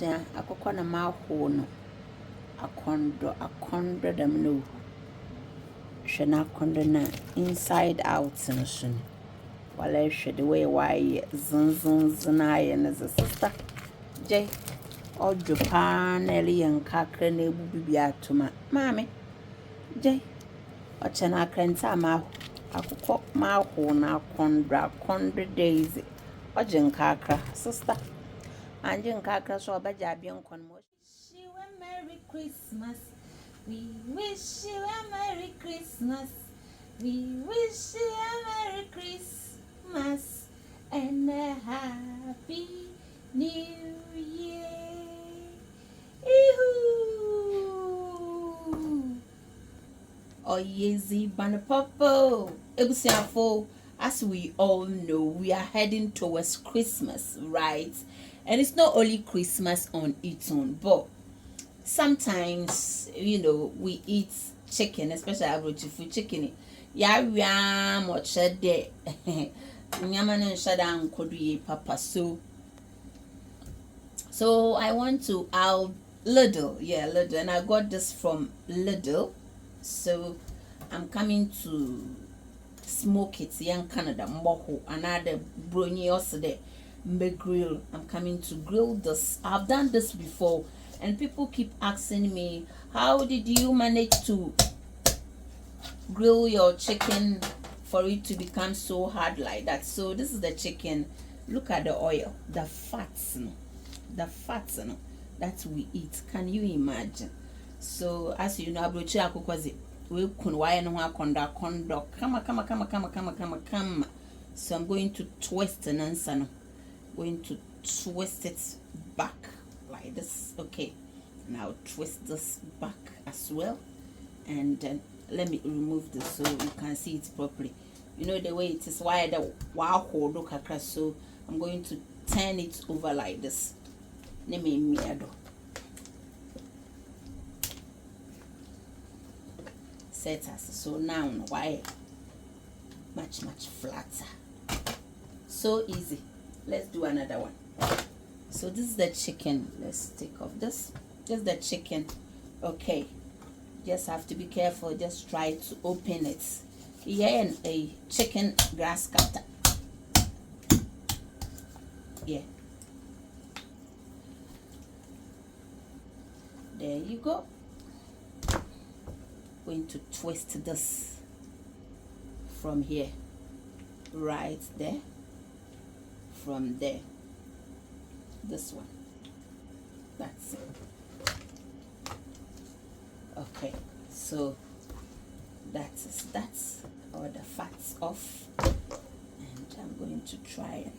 Then akokɔ na maho no akondo dem no hwɛ na akondo na inside out no so no wala hwɛ the way why zunzunzun ayɛ no sister J ojo pa na ele yankakra na ebubi bi atoma maame J oche na akranta ma akokɔ maho na akondo daisy oje nkakra sister anje nkakra so obaja abie nkon mo wish you a merry Christmas. We wish you a merry Christmas. We wish you a merry Christmas and a happy new year. Ihu. Oh yezi banapopo. Ebusiafo, as we all know, we are heading towards Christmas, right? And it's not only Christmas on its own, but sometimes, we eat chicken, especially abrochifu chicken. Ya much de nyamana shada nkodu papa. So I want to add Lidl, and I got this from Lidl. So I'm coming to smoke it in Canada, mboho, another brony also there. Grill. I'm coming to grill this. I've done this before, and people keep asking me, how did you manage to grill your chicken for it to become so hard like that? So this is the chicken. Look at the oil, the fats that we eat. Can you imagine? So as you know, abrochi akokwazi we kun why no akonda kama. So I'm going to twist an answer. Going to twist it back like this. Okay, now twist this back as well, and then let me remove this so you can see it properly. You know the way it is wired. Wow, so I'm going to turn it over like this. Set us so now why much flatter, so easy. Let's do another one. So this is the chicken. Let's take off this. This is the chicken. Okay, just have to be careful. Just try to open it. Yeah, and a chicken grass cutter. Yeah, there you go. Going to twist this from here, right there, from there, this one, that's it. Okay, so that's all the fats off, and I'm going to try it.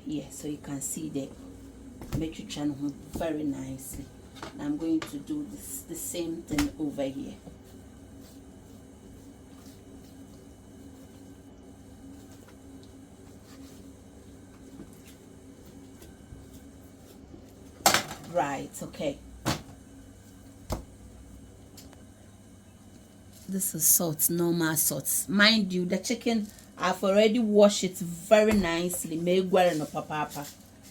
Yeah, so you can see the matrix channel very nicely. Now I'm going to do the same thing over here. Right, okay. This is salt, normal salt. Mind you, the chicken, I've already washed it very nicely. No papa.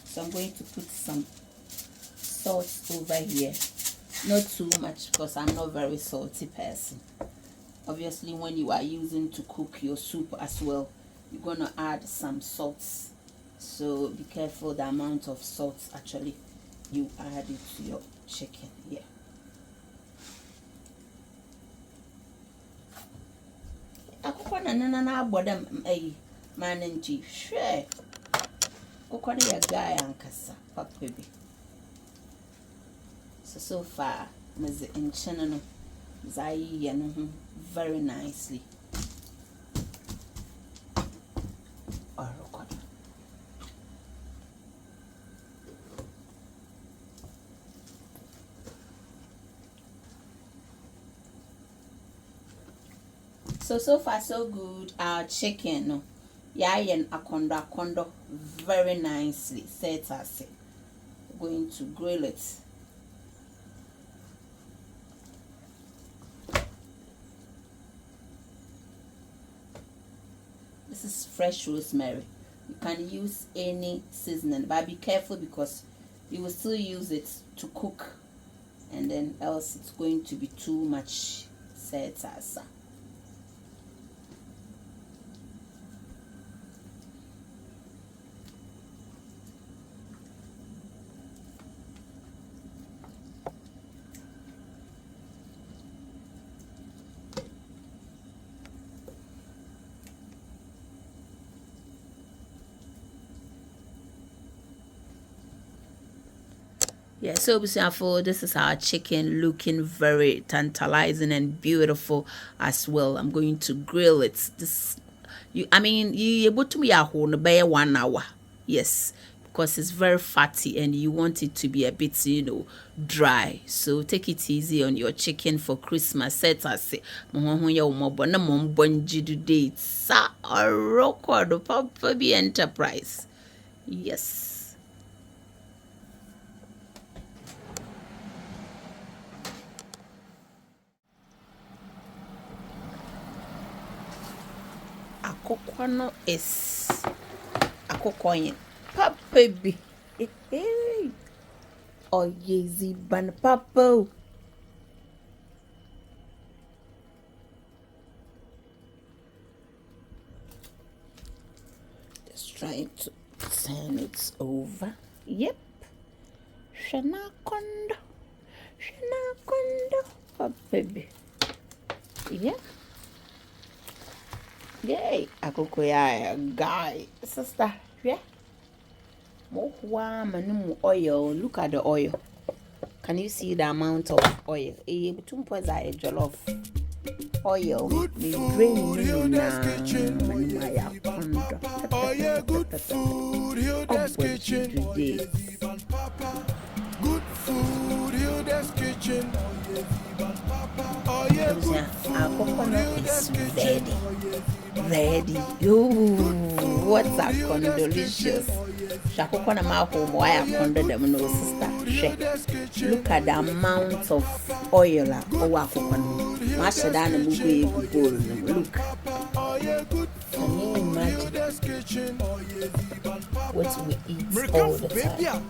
So I'm going to put some salt over here. Not too much because I'm not very salty person. Obviously, when you are using to cook your soup as well, you're gonna add some salts. So be careful the amount of salt actually you add it to your chicken. Yeah. Akukwana na abodam manenji hwe kokode ya guy ankasa papa bi so far meze enchene no zai ye no very nicely. So far so good. Our chicken, no, yeah, and akondo very nicely. Set us going to grill it. This is fresh rosemary. You can use any seasoning, but be careful because you will still use it to cook, and then else it's going to be too much salsa. Yeah, so this is our chicken, looking very tantalizing and beautiful as well. I'm going to grill it. You able to be a whole 1 hour. Yes, because it's very fatty and you want it to be a bit, dry. So take it easy on your chicken for Christmas. Set us date. Sa record Papa Be Enterprise. Yes. Akoko no is akoko yin papa bi oyezi ban papa. Just trying to turn it over. Yep. Shana kondo papa bi. Yep. Yay, akoko ya guy. Sister, yeah. Mo oil. Look at the oil. Can you see the amount of oil? Between points are a jollof oil. Me drain you now. Oh yeah, good food. Here that's kitchen. Good food. Here that's kitchen. Oh yeah, good food. Here that's kitchen. Ready. Ooh, what's that condo delicious? Shakoko na maho wire condo them no sister. Look at the amount of oil mash down and move. Look. Can you imagine what we eat all the time?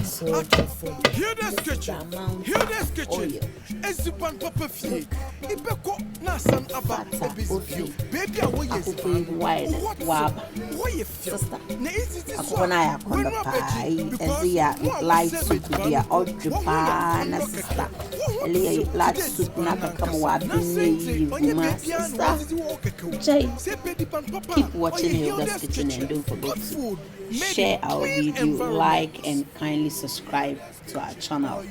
So different. Here this kitchen. Here this kitchen. Ezipan papa fie. Ibeko na san aba obezivio. Baby a wo yesipan. Sister. Na easy this one. Akona ya konda pa. Ezia light soup dia odripa na sister. Ele light soup na kakama wa bini sister. Jay, keep watching Hilda's Kitchen and don't forget to share our video, like, and kindly subscribe to our channel.